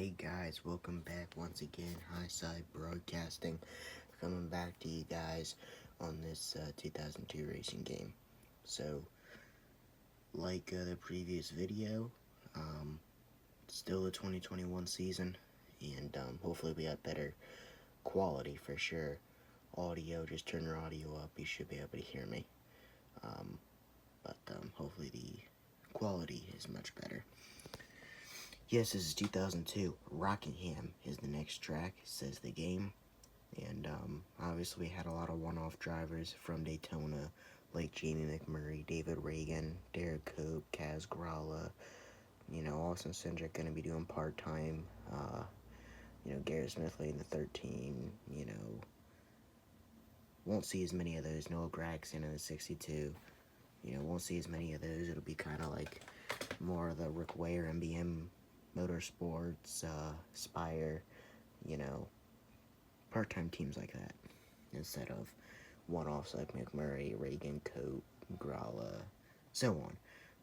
Hey guys, welcome back once again. Highside Broadcasting, coming back to you guys on this 2002 racing game. So, like the previous video, still the 2021 season, and hopefully we got better quality for sure. Audio, just turn your audio up, you should be able to hear me. But hopefully the quality is much better. Yes, this is 2002. Rockingham is the next track, says the game. And obviously we had a lot of one-off drivers from Daytona, like Jamie McMurray, David Reagan, Derek Cope, Kaz Gralla, Austin Cindric going to be doing part-time, Garrett Smithley in the 13, won't see as many of those. Noah Gragson in the 62, won't see as many of those. It'll be kind of like more of the Rick Ware, MBM Motorsports, Spire, part-time teams like that, instead of one-offs like McMurray, Reagan, Cope, Gralla, so on.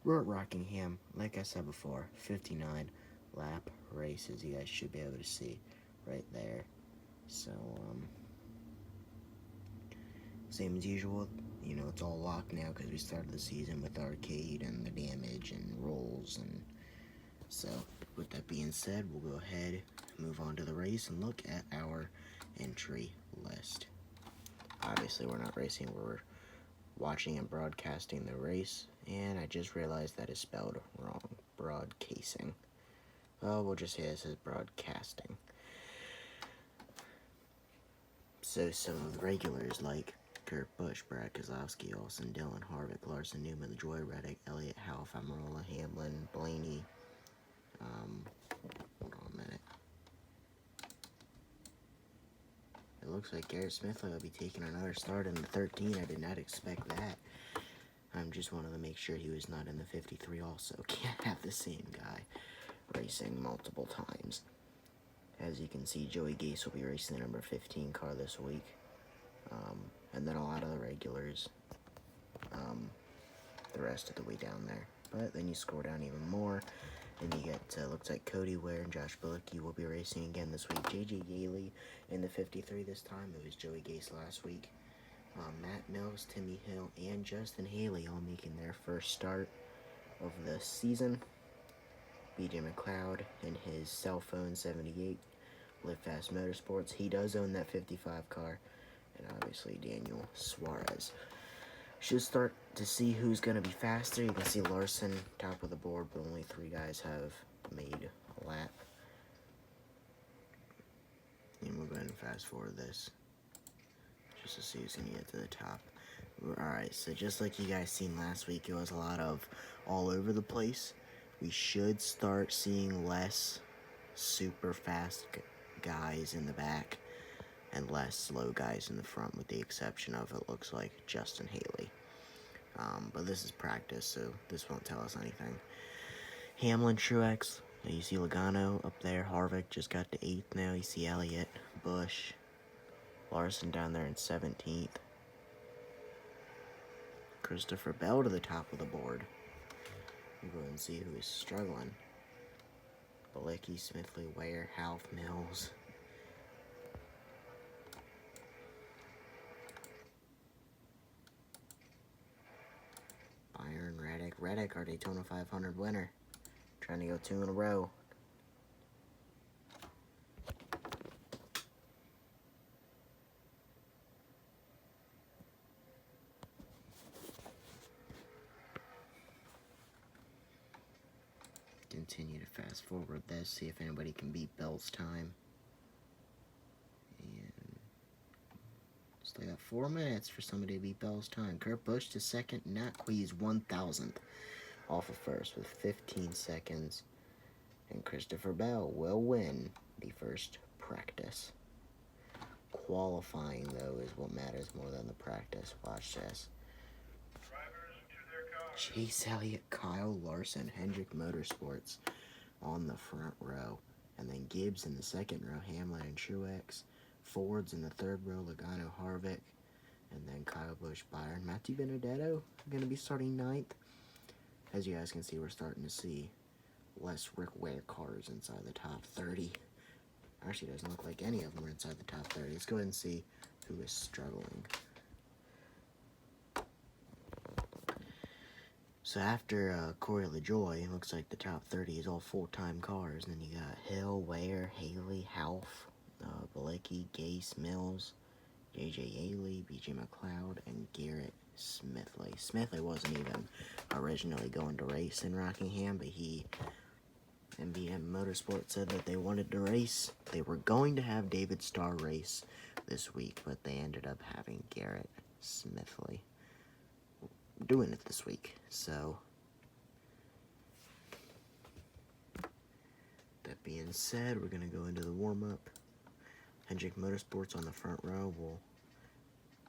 We're at Rockingham, like I said before, 59 lap races. You guys should be able to see right there. So, same as usual, it's all locked now because we started the season with arcade and the damage and rolls. And so, with that being said, we'll go ahead, move on to the race, and look at our entry list. Obviously, we're not racing, we're watching and broadcasting the race, and I just realized that is spelled wrong. Broadcasting. Well, we'll just say it says broadcasting. So, some of the regulars like Kurt Busch, Brad Keselowski, Austin Dillon, Harvick, Larson, Newman, Joy Reddick, Elliott, Half, Amarola, Hamlin, Blaney. Hold on a minute. It looks like Garrett Smithley will be taking another start in the 13. I did not expect that. I just wanted to make sure he was not in the 53 also. Can't have the same guy racing multiple times. As you can see, Joey Gase will be racing the number 15 car this week. And then a lot of the regulars the rest of the way down there. But then you scroll down even more, and you get, looks like Cody Ware and Josh Bilicki will be racing again this week. J.J. Yaley in the 53 this time. It was Joey Gase last week. Matt Mills, Timmy Hill, and Justin Haley all making their first start of the season. BJ McLeod in his cell phone 78, Live Fast Motorsports. He does own that 55 car. And obviously Daniel Suarez. Should start to see who's going to be faster. You can see Larson top of the board, but only 3 guys have made a lap. And we'll go ahead and fast forward this just to see who's going to get to the top. Alright, so just like you guys seen last week, it was a lot of all over the place. We should start seeing less super fast guys in the back and less slow guys in the front, with the exception of, it looks like, Justin Haley. But this is practice, so this won't tell us anything. Hamlin, Truex, you see Logano up there. Harvick just got to 8th now. You see Elliott, Busch, Larson down there in 17th. Christopher Bell to the top of the board. We'll go ahead and see who is struggling. Bilicki, Smithley, Ware, Half, Mills. Byron, Reddick, our Daytona 500 winner. Trying to go 2 in a row. Continue to fast forward this, see if anybody can beat Bell's time. And still got 4 minutes for somebody to beat Bell's time. Kurt Busch to second, not Quees 1,000th off of first with 15 seconds. And Christopher Bell will win the first practice. Qualifying, though, is what matters more than the practice. Watch this. Chase Elliott, Kyle Larson, Hendrick Motorsports on the front row. And then Gibbs in the second row, Hamlin and Truex. Fords in the third row, Logano, Harvick. And then Kyle Busch, Byron. Matthew Benedetto going to be starting 9th. As you guys can see, we're starting to see less rare cars inside the top 30. Actually, it doesn't look like any of them are inside the top 30. Let's go ahead and see who is struggling. So after Corey LaJoy, it looks like the top 30 is all full-time cars. And then you got Hill, Ware, Haley, Half, Balecki, Gase, Mills, J.J. Yaley, B.J. McLeod, and Garrett Smithley. Smithley wasn't even originally going to race in Rockingham, but MBM Motorsports said that they wanted to race. They were going to have David Starr race this week, but they ended up having Garrett Smithley doing it this week. So that being said, we're going to go into the warm-up. Hendrick Motorsports on the front row. We'll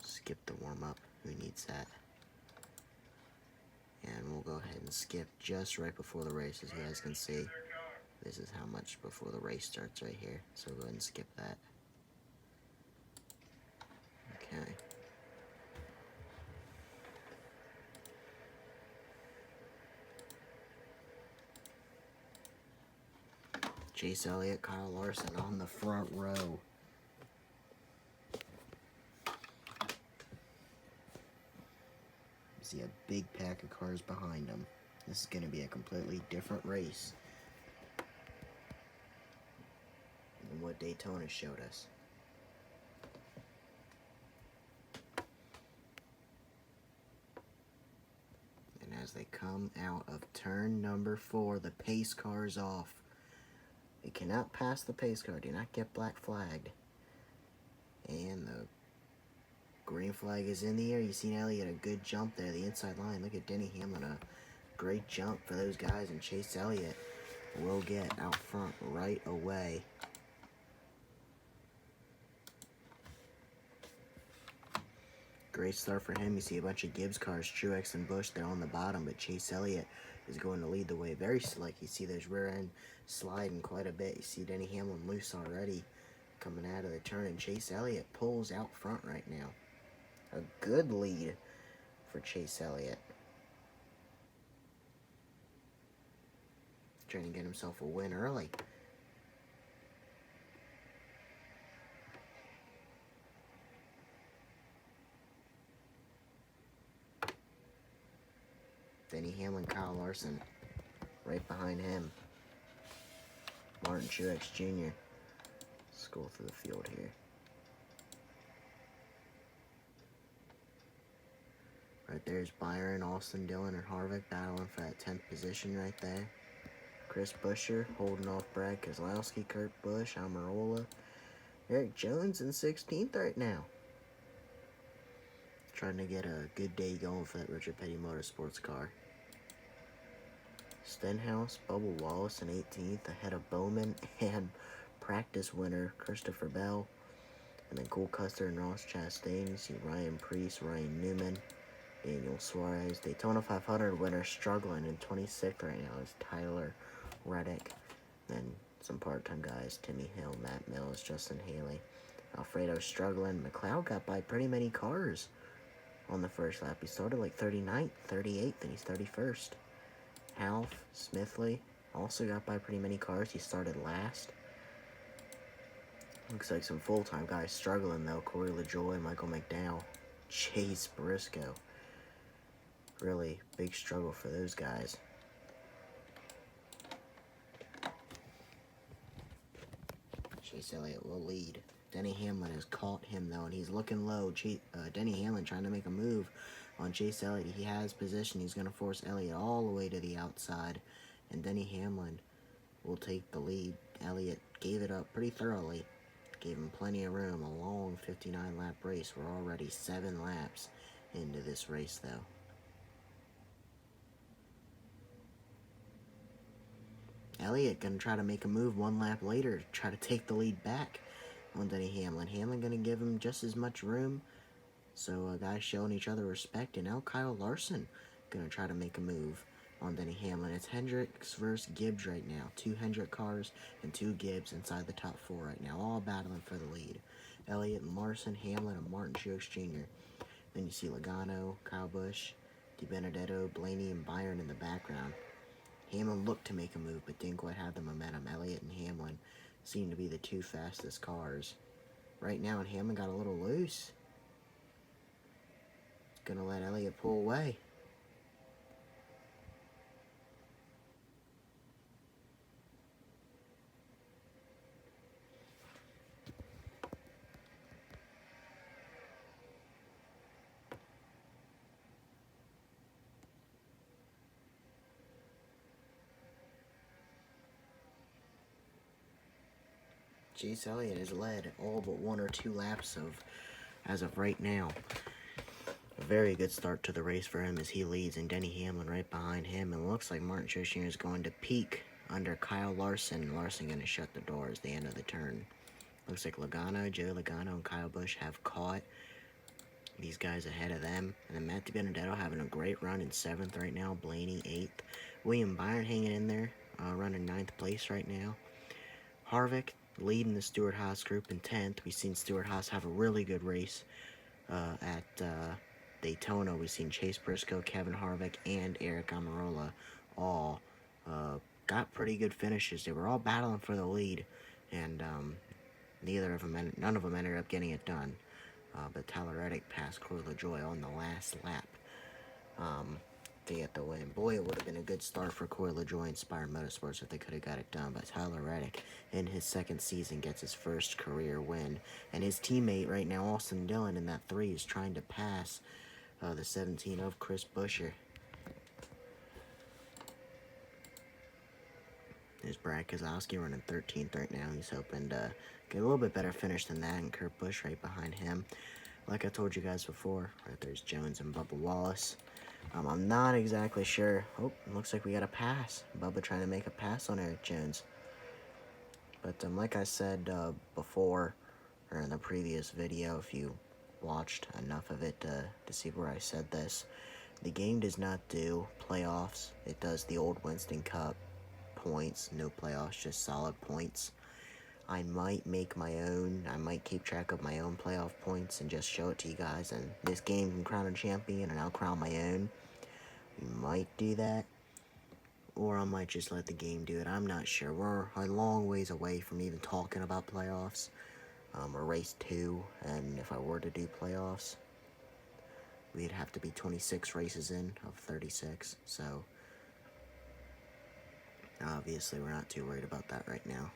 skip the warm-up. Who needs that? And we'll go ahead and skip just right before the race. As you guys can see, this is how much before the race starts right here. So go ahead and skip that. Okay. Chase Elliott, Kyle Larson on the front row. See a big pack of cars behind them. This is going to be a completely different race than what Daytona showed us. And as they come out of turn number 4, the pace car is off. They cannot pass the pace car. Do not get black flagged. And the green flag is in the air. You seen Elliott, a good jump there, the inside line. Look at Denny Hamlin, a great jump for those guys. And Chase Elliott will get out front right away. Great start for him. You see a bunch of Gibbs cars, Truex and Busch, they're on the bottom, but Chase Elliott is going to lead the way. Very slick. You see those rear end sliding quite a bit. You see Denny Hamlin loose already coming out of the turn, and Chase Elliott pulls out front right now. A good lead for Chase Elliott. Trying to get himself a win early. Denny Hamlin, Kyle Larson, right behind him. Martin Truex Jr. Let's go through the field here. Right there's Byron, Austin Dillon, and Harvick battling for that 10th position right there. Chris Buescher holding off Brad Keselowski, Kurt Busch, Almirola. Eric Jones in 16th right now. Trying to get a good day going for that Richard Petty Motorsports car. Stenhouse, Bubba Wallace in 18th, ahead of Bowman and practice winner Christopher Bell. And then Cole Custer and Ross Chastain. You see Ryan Preece, Ryan Newman, Daniel Suarez. Daytona 500 winner struggling in 26th right now is Tyler Reddick. Then some part-time guys, Timmy Hill, Matt Mills, Justin Haley. Alfredo struggling. McLeod got by pretty many cars on the first lap. He started like 39th, 38th, and he's 31st. Half, Smithley also got by pretty many cars. He started last. Looks like some full-time guys struggling though. Corey LaJoy, Michael McDowell, Chase Briscoe. Really big struggle for those guys. Chase Elliott will lead. Denny Hamlin has caught him though, and he's looking low. Denny Hamlin trying to make a move on Chase Elliott. He has position. He's going to force Elliott all the way to the outside, and Denny Hamlin will take the lead. Elliott gave it up pretty thoroughly. Gave him plenty of room. A long 59-lap race. We're already 7 laps into this race though. Elliott going to try to make a move 1 lap later, try to take the lead back on Denny Hamlin. Hamlin going to give him just as much room. So guys showing each other respect. And now Kyle Larson going to try to make a move on Denny Hamlin. It's Hendricks versus Gibbs right now. 2 Hendrick cars and 2 Gibbs inside the top 4 right now. All battling for the lead. Elliott and Larson, Hamlin, and Martin Truex Jr. Then you see Logano, Kyle Busch, DiBenedetto, Blaney, and Byron in the background. Hamlin looked to make a move, but didn't quite have the momentum. Elliott and Hamlin seem to be the two fastest cars right now, and Hamlin got a little loose. It's going to let Elliott pull away. Chase Elliott has led all but 1 or 2 laps as of right now. A very good start to the race for him as he leads, and Denny Hamlin right behind him. And it looks like Martin Truex Jr. is going to peak under Kyle Larson. Larson going to shut the doors at the end of the turn. Looks like Joey Logano, and Kyle Busch have caught these guys ahead of them. And then Matt DiBenedetto having a great run in 7th right now. Blaney 8th. William Byron hanging in there, running 9th place right now. Harvick leading the Stewart-Haas group in 10th. We've seen Stewart-Haas have a really good race at Daytona. We've seen Chase Briscoe, Kevin Harvick, and Eric Almirola all got pretty good finishes. They were all battling for the lead, and none of them ended up getting it done. But Tyler Reddick passed Corey LaJoie on the last lap to get the win. Boy, it would have been a good start for Corey LaJoie Inspired Motorsports if they could have got it done. But Tyler Reddick, in his 2nd season, gets his first career win. And his teammate right now, Austin Dillon, in that 3 is trying to pass the 17 of Chris Buescher. There's Brad Keselowski running 13th right now. He's hoping to get a little bit better finish than that, and Kurt Busch right behind him. Like I told you guys before, right there's Jones and Bubba Wallace. I'm not exactly sure. Oh, looks like we got a pass. Bubba trying to make a pass on Eric Jones. But like I said before, or in the previous video, if you watched enough of it to see where I said this, the game does not do playoffs. It does the old Winston Cup points, no playoffs, just solid points. I might make my own. I might keep track of my own playoff points and just show it to you guys. And this game can crown a champion, and I'll crown my own. We might do that. Or I might just let the game do it. I'm not sure. We're a long ways away from even talking about playoffs. We're race 2, and if I were to do playoffs, we'd have to be 26 races in of 36. So, obviously, we're not too worried about that right now.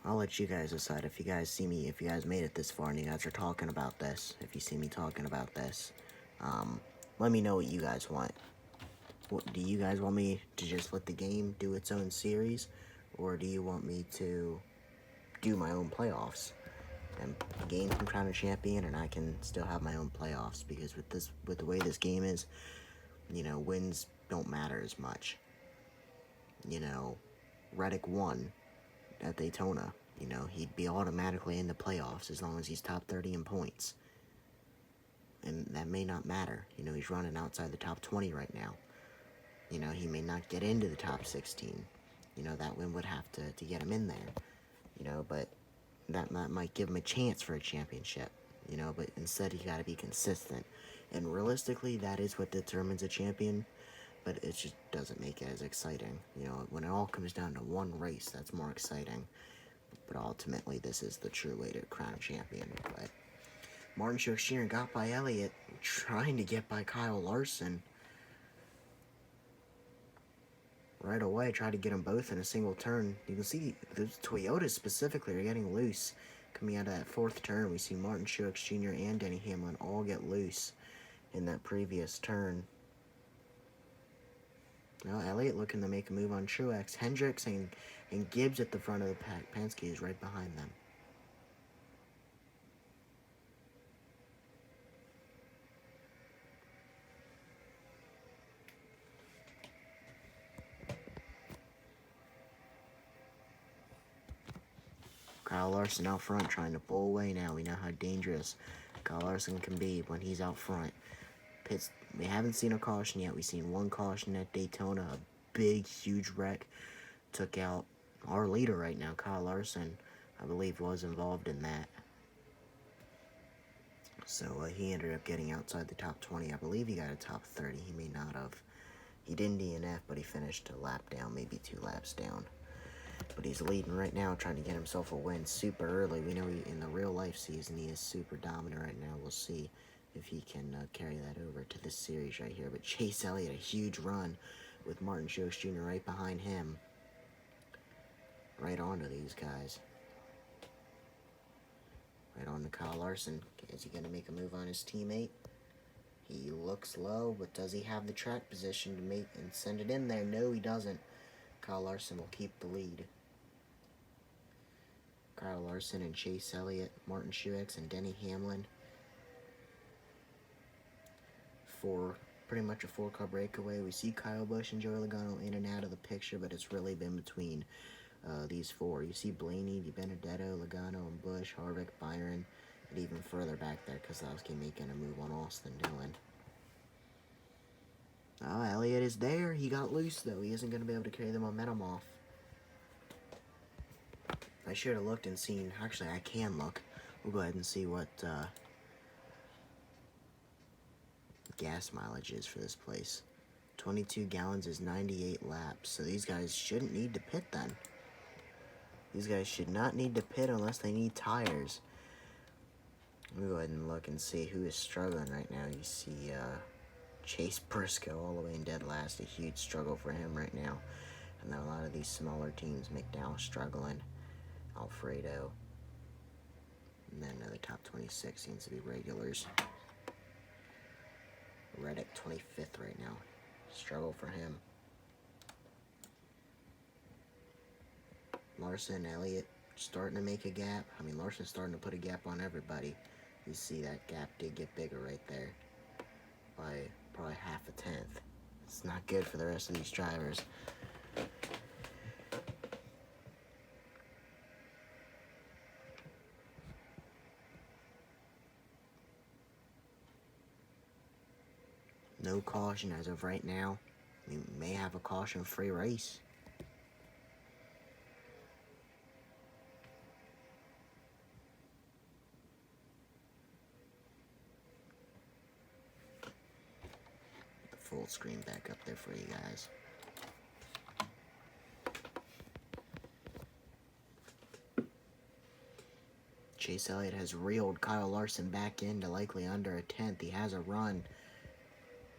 I'll let you guys decide if you guys see me, if you guys made it this far and you guys are talking about this, if you see me talking about this, let me know what you guys want. What, do you guys want me to just let the game do its own series, or do you want me to do my own playoffs? And the game can crown a champion, and I can still have my own playoffs, because with the way this game is, you know, wins don't matter as much. You know, Reddick won at Daytona. You know, he'd be automatically in the playoffs as long as he's top 30 in points. And that may not matter. You know, he's running outside the top 20 right now. You know, he may not get into the top 16. You know, that win would have to get him in there. You know, but that might give him a chance for a championship. You know, but instead he got to be consistent. And realistically, that is what determines a champion. But it just doesn't make it as exciting. You know, when it all comes down to one race, that's more exciting. But ultimately, this is the true way to crown a champion. But Martin Truex Jr. got by Elliott, trying to get by Kyle Larson. Right away, tried to get them both in a single turn. You can see the Toyotas specifically are getting loose. Coming out of that 4th turn, we see Martin Truex Jr. and Denny Hamlin all get loose in that previous turn. Now Elliott looking to make a move on Truex. Hendricks and Gibbs at the front of the pack. Penske is right behind them. Kyle Larson out front trying to pull away now. We know how dangerous Kyle Larson can be when he's out front. Pits, we haven't seen a caution yet. We've seen one caution at Daytona. A big, huge wreck took out our leader right now, Kyle Larson. I believe was involved in that. So he ended up getting outside the top 20. I believe he got a top 30. He may not have. He didn't DNF, but he finished a lap down, maybe 2 laps down. But he's leading right now, trying to get himself a win super early. We know in the real life season he is super dominant right now. We'll see if he can carry that over to this series right here. But Chase Elliott, a huge run with Martin Truex Jr. right behind him. Right onto these guys. Right on to Kyle Larson. Is he going to make a move on his teammate? He looks low, but does he have the track position to make and send it in there? No, he doesn't. Kyle Larson will keep the lead. Kyle Larson and Chase Elliott, Martin Truex and Denny Hamlin. For pretty much a 4-car breakaway. We see Kyle Busch and Joey Logano in and out of the picture, but it's really been between these 4. You see Blaney, DiBenedetto, Logano, and Busch, Harvick, Byron, and even further back there, Keselowski making a move on Austin Dillon. Oh, Elliott is there. He got loose, though. He isn't going to be able to carry the momentum off. I should have looked and seen. Actually, I can look. We'll go ahead and see what gas mileage is for this place. 22 gallons is 98 laps. So these guys shouldn't need to pit then. These guys should not need to pit unless they need tires. Let me go ahead and look and see who is struggling right now. You see Chase Briscoe all the way in dead last. A huge struggle for him right now. And then a lot of these smaller teams, McDowell struggling. Alfredo. And then the top 26 seems to be regulars. Reddick 25th right now. Struggle for him. Larson, Elliott starting to make a gap. I mean, Larson's starting to put a gap on everybody. You see that gap did get bigger right there by probably half a tenth. It's not good for the rest of these drivers. No caution as of right now. We may have a caution-free race. The full screen back up there for you guys. Chase Elliott has reeled Kyle Larson back into likely under a tenth. He has a run.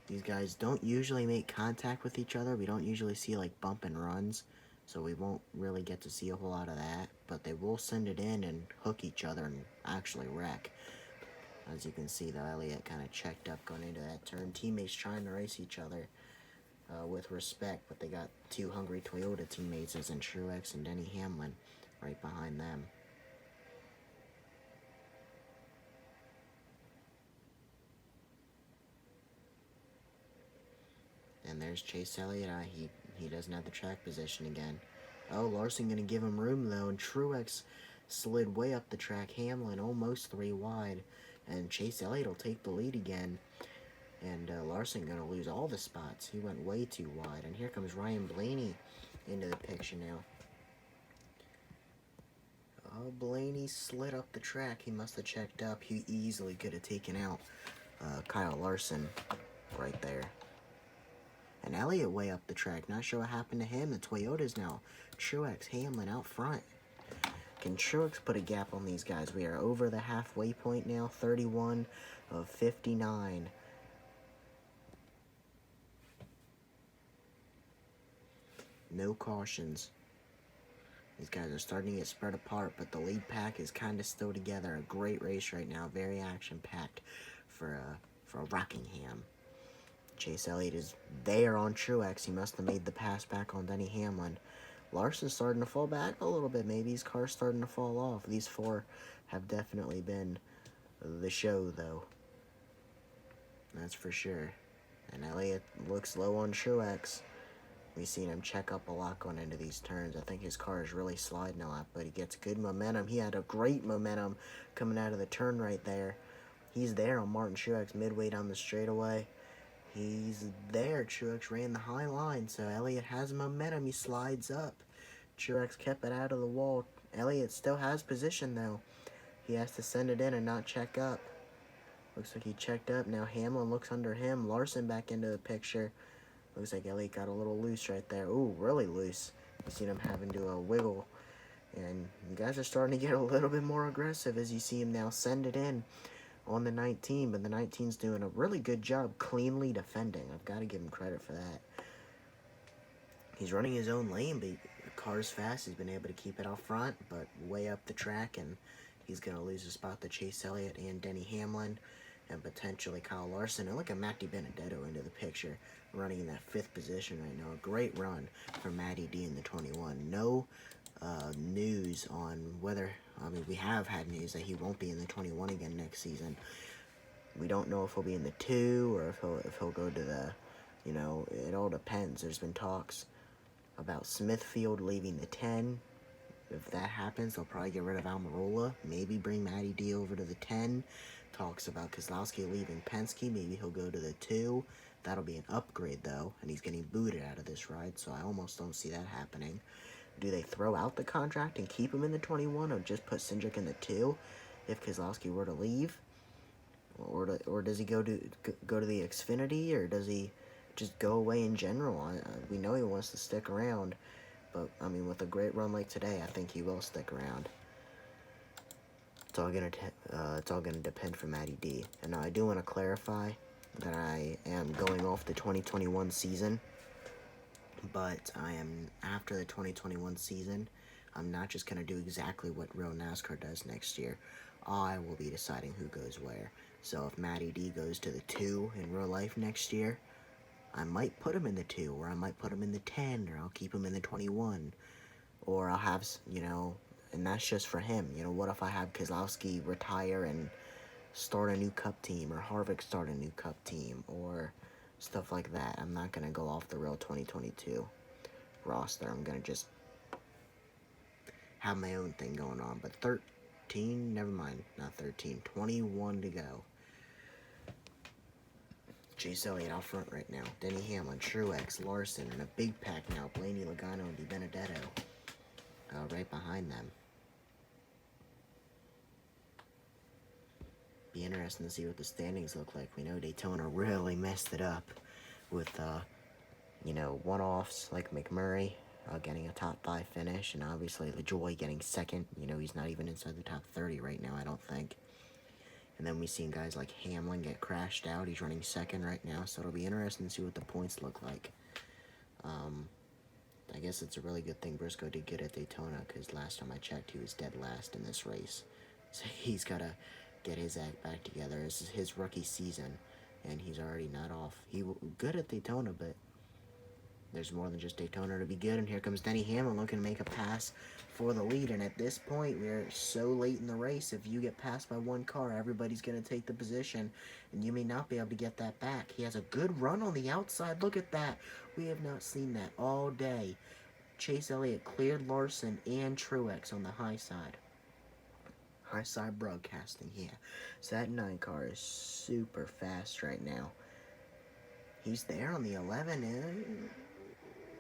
These guys don't usually make contact with each other. We don't usually see like bump and runs, so we won't really get to see a whole lot of that. But they will send it in and hook each other and actually wreck. As you can see, though, Elliott kind of checked up going into that turn. Teammates trying to race each other with respect, but they got 2 hungry Toyota teammates, as in Truex and Denny Hamlin, right behind them. And there's Chase Elliott. He doesn't have the track position again. Oh, Larson going to give him room, though. And Truex slid way up the track. Hamlin almost 3 wide. And Chase Elliott will take the lead again. And Larson going to lose all the spots. He went way too wide. And here comes Ryan Blaney into the picture now. Oh, Blaney slid up the track. He must have checked up. He easily could have taken out Kyle Larson right there. And Elliott way up the track. Not sure what happened to him. The Toyotas now. Truex, Hamlin out front. Can Truex put a gap on these guys? We are over the halfway point now. 31 of 59. No cautions. These guys are starting to get spread apart, but the lead pack is kind of still together. A great race right now. Very action-packed for Rockingham. Chase Elliott is there on Truex. He must have made the pass back on Denny Hamlin. Larson's starting to fall back a little bit. Maybe his car's starting to fall off. These 4 have definitely been the show, though. That's for sure. And Elliott looks low on Truex. We've seen him check up a lot going into these turns. I think his car is really sliding a lot, but he gets good momentum. He had a great momentum coming out of the turn right there. He's there on Martin Truex midway down the straightaway. He's there. Truex ran the high line, so Elliott has momentum. He slides up. Truex kept it out of the wall. Elliott still has position, though. He has to send it in and not check up. Looks like he checked up. Now Hamlin looks under him. Larson back into the picture. Looks like Elliott got a little loose right there. Ooh, really loose. You seen him having to wiggle. And you guys are starting to get a little bit more aggressive as you see him now send it in on the 19. But the 19's doing a really good job cleanly defending. I've got to give him credit for that. He's running his own lane, but the car's fast. He's been able to keep it out front, but way up the track, and he's going to lose a spot to Chase Elliott and Denny Hamlin, and potentially Kyle Larson. And look at Matty Benedetto into the picture, running in that 5th position right now. A great run for Matty D in the 21. No news on whether, I mean, we have had news that he won't be in the 21 again next season. We don't know if he'll be in the 2 or if he'll go to the, you know, it all depends. There's been talks about Smithfield leaving the 10. If that happens, they'll probably get rid of Almirola. Maybe bring Matty D over to the 10. Talks about Keselowski leaving Penske. Maybe he'll go to the 2. That'll be an upgrade, though, and he's getting booted out of this ride, so I almost don't see that happening. Do they throw out the contract and keep him in the 21, or just put Cindric in the 2 if Keselowski were to leave? Or does he go to the Xfinity, or does he just go away in general? We know he wants to stick around, but I mean, with a great run like today, I think he will stick around. It's all gonna depend for Matty D. And now I do want to clarify that I am going off the 2021 season, but I am after the 2021 season. I'm not just gonna do exactly what real NASCAR does next year. I will be deciding who goes where. So if Matty D goes to the 2 in real life next year, I might put him in the 2, or I might put him in the 10, or I'll keep him in the 21. Or I'll have, you know, and that's just for him. You know, what if I have Keselowski retire and start a new Cup team, or Harvick start a new Cup team, or stuff like that? I'm not going to go off the real 2022 roster. I'm going to just have my own thing going on. But 13, never mind, not 13, 21 to go. Chase Elliott out front right now. Denny Hamlin, Truex, Larson, and a big pack now. Blaney, Logano, and DiBenedetto right behind them. Be interesting to see what the standings look like. We know Daytona really messed it up with, you know, one-offs like McMurray getting a top 5 finish, and obviously LaJoy getting second. You know, he's not even inside the top 30 right now, I don't think. And then we've seen guys like Hamlin get crashed out. He's running second right now, so it'll be interesting to see what the points look like. I guess it's a really good thing Briscoe did good at Daytona, because last time I checked, he was dead last in this race. So he's got to get his act back together. This is his rookie season, and he's already not off. He was good at Daytona, but there's more than just Daytona to be good. And here comes Denny Hamlin looking to make a pass for the lead. And at this point, we're so late in the race. If you get passed by one car, everybody's going to take the position, and you may not be able to get that back. He has a good run on the outside. Look at that. We have not seen that all day. Chase Elliott cleared Larson and Truex on the high side. High side broadcasting here. So that 9 car is super fast right now. He's there on the 11, and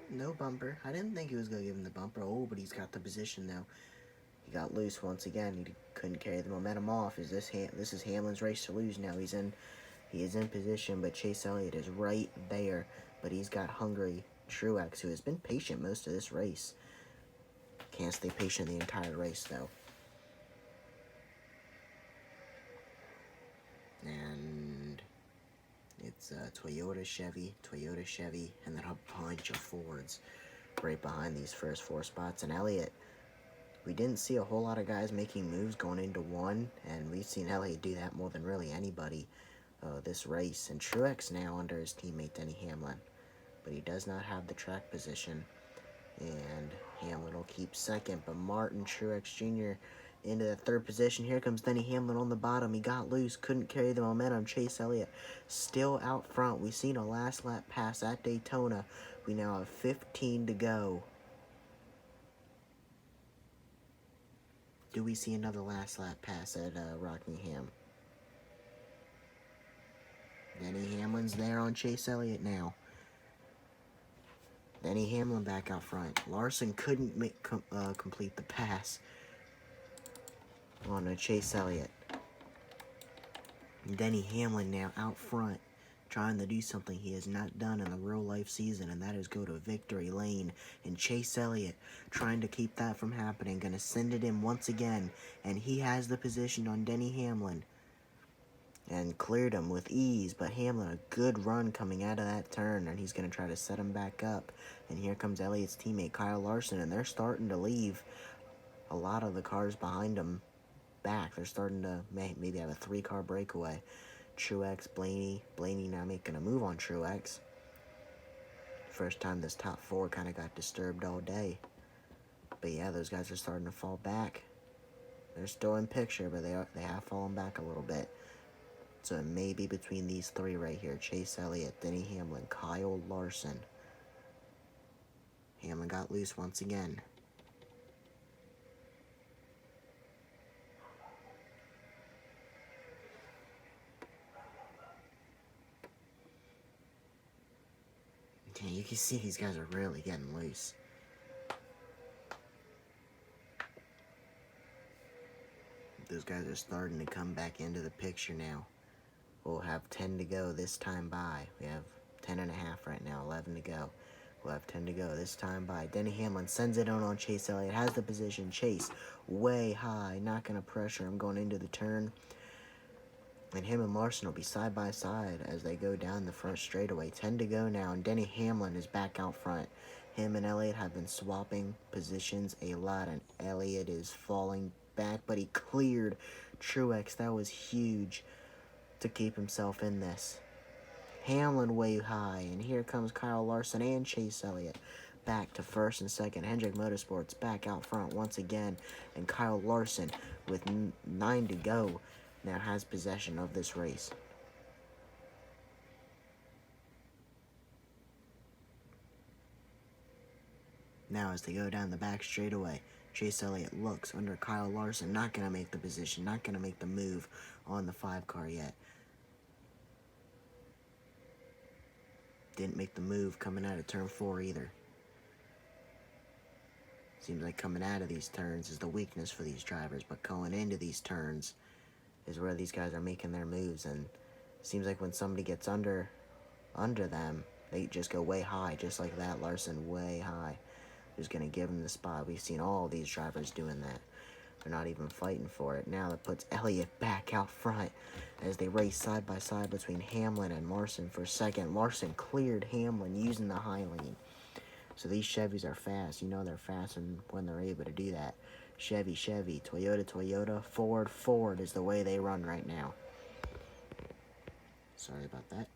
no bumper. I didn't think he was going to give him the bumper. Oh, but he's got the position now. He got loose once again. He couldn't carry the momentum off. This is Hamlin's race to lose now. He is in position, but Chase Elliott is right there. But he's got hungry Truex, who has been patient most of this race. Can't stay patient the entire race, though. And it's Toyota, Chevy, and then a bunch of Fords right behind these first 4 spots. And Elliott, we didn't see a whole lot of guys making moves going into 1, and we've seen Elliott do that more than really anybody this race. And Truex now under his teammate Denny Hamlin, but he does not have the track position, and Hamlin will keep second. But Martin Truex Jr. into the 3rd position. Here comes Denny Hamlin on the bottom. He got loose, couldn't carry the momentum. Chase Elliott still out front. We've seen a last lap pass at Daytona. We now have 15 to go. Do we see another last lap pass at Rockingham? Denny Hamlin's there on Chase Elliott now. Denny Hamlin back out front. Larson couldn't complete the pass on Chase Elliott. Denny Hamlin now out front, trying to do something he has not done in the real life season, and that is go to victory lane. And Chase Elliott trying to keep that from happening, going to send it in once again, and he has the position on Denny Hamlin and cleared him with ease. But Hamlin, a good run coming out of that turn, and he's going to try to set him back up. And here comes Elliott's teammate Kyle Larson, and they're starting to leave a lot of the cars behind him back. They're starting to maybe have a 3-car breakaway. Truex, Blaney now making a move on Truex. First time this top 4 kind of got disturbed all day. But yeah, those guys are starting to fall back. They're still in picture, but they have fallen back a little bit. So it may be between these 3 right here. Chase Elliott, Denny Hamlin, Kyle Larson. Hamlin got loose once again. Yeah, you can see these guys are really getting loose. Those guys are starting to come back into the picture now. We'll have 10 to go this time by. We have 10 and a half right now, 11 to go. We'll have 10 to go this time by. Denny Hamlin sends it on Chase Elliott. Has the position. Chase way high. Not going to pressure him going into the turn. And him and Larson will be side by side as they go down the front straightaway. 10 to go now, and Denny Hamlin is back out front. Him and Elliott have been swapping positions a lot, and Elliott is falling back, but he cleared Truex. That was huge to keep himself in this. Hamlin way high, and here comes Kyle Larson and Chase Elliott back to first and second. Hendrick Motorsports back out front once again, and Kyle Larson with 9 to go now has possession of this race. Now as they go down the back straightaway, Chase Elliott looks under Kyle Larson, not going to make the position, not going to make the move on the 5-car yet. Didn't make the move coming out of turn 4 either. Seems like coming out of these turns is the weakness for these drivers, but going into these turns is where these guys are making their moves. And seems like when somebody gets under them, they just go way high, just like that. Larson way high, just gonna give him the spot. We've seen all these drivers doing that. They're not even fighting for it. Now that puts Elliott back out front as they race side by side between Hamlin and Larson for second. Larson cleared Hamlin using the high lane. So these Chevys are fast. You know they're fast when they're able to do that. Chevy, Toyota, Ford is the way they run right now. Sorry about that.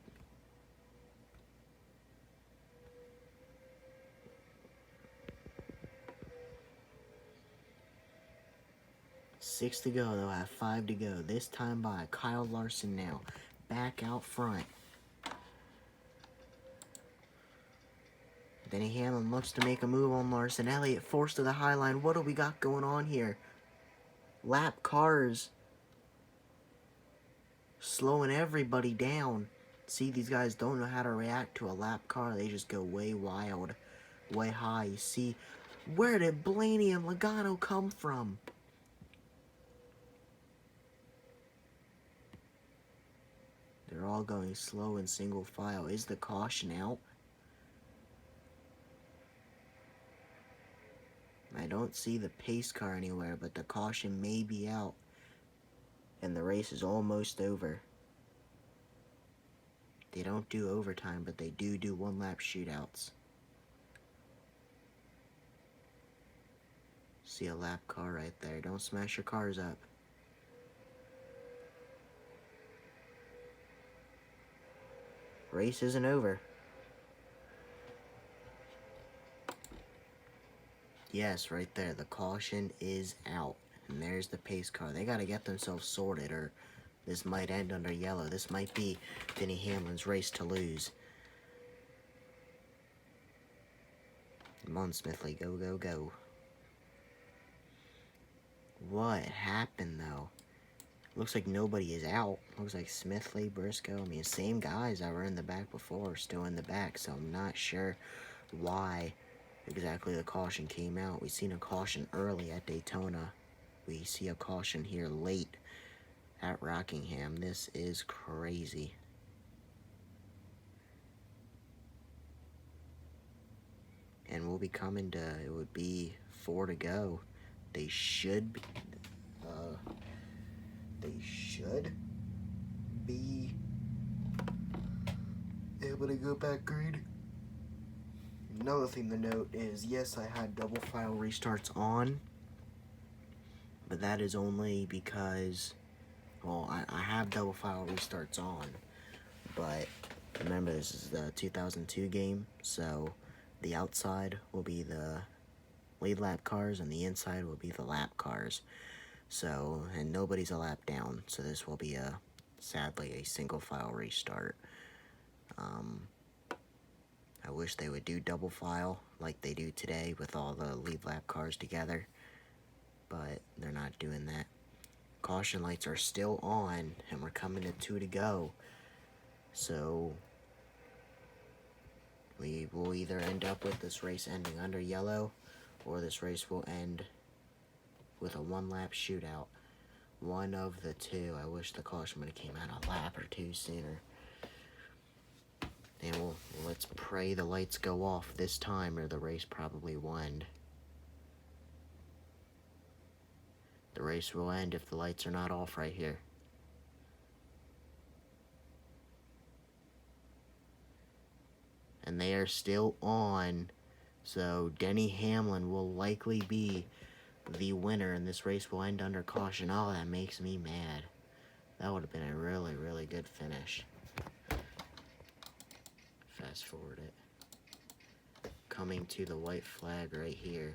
Six to go. They'll have 5 to go. This time by Kyle Larson now. Back out front. Denny Hamlin looks to make a move on Larson. Elliott forced to the high line. What do we got going on here? Lap cars. Slowing everybody down. See, these guys don't know how to react to a lap car. They just go way wild. Way high. You see, where did Blaney and Logano come from? They're all going slow in single file. Is the caution out? I don't see the pace car anywhere, but the caution may be out. And the race is almost over. They don't do overtime, but they do 1-lap shootouts. See a lap car right there. Don't smash your cars up. Race isn't over. Yes, right there. The caution is out. And there's the pace car. They got to get themselves sorted, or this might end under yellow. This might be Denny Hamlin's race to lose. Come on, Smithley. Go, go, go. What happened, though? Looks like nobody is out. Looks like Smithley, Briscoe, I mean, same guys that were in the back before are still in the back, so I'm not sure why exactly the caution came out. We've seen a caution early at Daytona. We see a caution here late at Rockingham. This is crazy. And we'll be coming to, it would be 4 to go. They should be, able to go back green. Another thing to note is, yes, I had double file restarts on, but that is only because, well, I have double file restarts on, but remember, this is the 2002 game, so the outside will be the lead lap cars and the inside will be the lap cars. So, and nobody's a lap down, so this will be sadly a single file restart. I wish they would do double file like they do today with all the lead lap cars together, but they're not doing that. Caution lights are still on, and we're coming to 2 to go. So we will either end up with this race ending under yellow, or this race will end with a 1-lap shootout. One of the two. I wish the caution would have came out a lap or 2 sooner. And let's pray the lights go off this time, or the race probably will end. The race will end if the lights are not off right here. And they are still on, so Denny Hamlin will likely be the winner, and this race will end under caution. Oh, that makes me mad. That would have been a really, really good finish. Fast forward it. Coming to the white flag right here.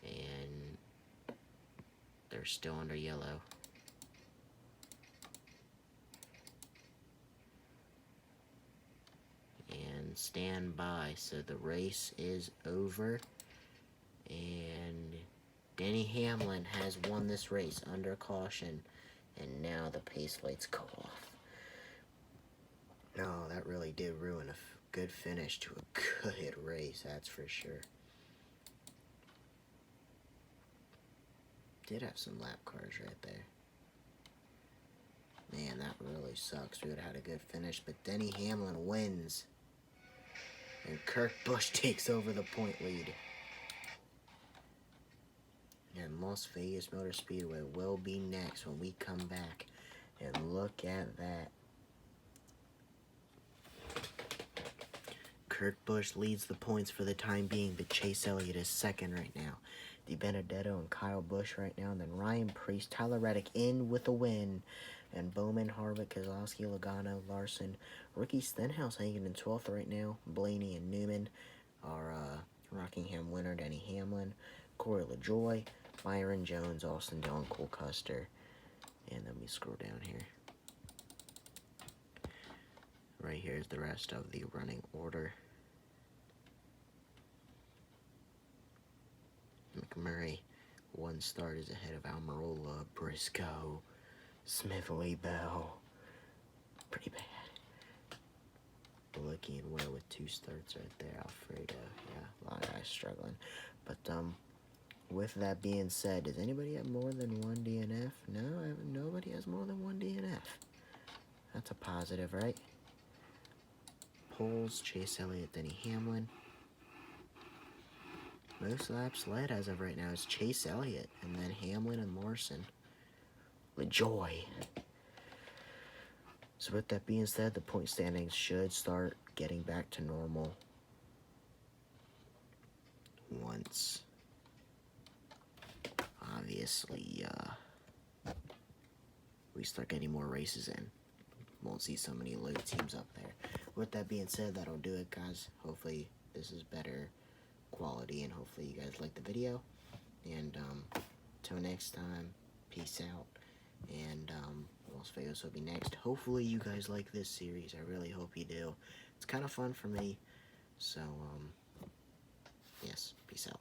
And they're still under yellow. And stand by. So the race is over. And Denny Hamlin has won this race under caution. And now the pace lights go off. No, that really did ruin a good finish to a good race, that's for sure. Did have some lap cars right there. Man, that really sucks. We would have had a good finish, but Denny Hamlin wins. And Kurt Busch takes over the point lead. And Las Vegas Motor Speedway will be next when we come back. And look at that. Kurt Busch leads the points for the time being, but Chase Elliott is second right now. Di Benedetto and Kyle Busch right now, and then Ryan Preece, Tyler Reddick in with a win, and Bowman, Harvick, Keselowski, Logano, Larson, Ricky Stenhouse hanging in 12th right now. Blaney and Newman are Rockingham winner, Denny Hamlin, Corey LaJoie, Byron Jones, Austin Dillon, Cole Custer, and let me scroll down here. Right here is the rest of the running order. McMurray, 1 start, is ahead of Almirola, Briscoe, Smithley, Bell. Pretty bad. Bilicki and Will with 2 starts right there. Alfredo, yeah, a lot of guys struggling. But with that being said, does anybody have more than 1 DNF? No, nobody has more than 1 DNF. That's a positive, right? Poles, Chase Elliott, Denny Hamlin. Most laps led as of right now is Chase Elliott, and then Hamlin and Larson. LaJoie. So with that being said, the point standings should start getting back to normal once, obviously, we start getting more races in. Won't see so many low teams up there. With that being said, that'll do it, guys. Hopefully this is better quality, and hopefully you guys like the video. And till next time, peace out. And Las Vegas will be next. Hopefully you guys like this series. I really hope you do. It's kind of fun for me. So yes, peace out.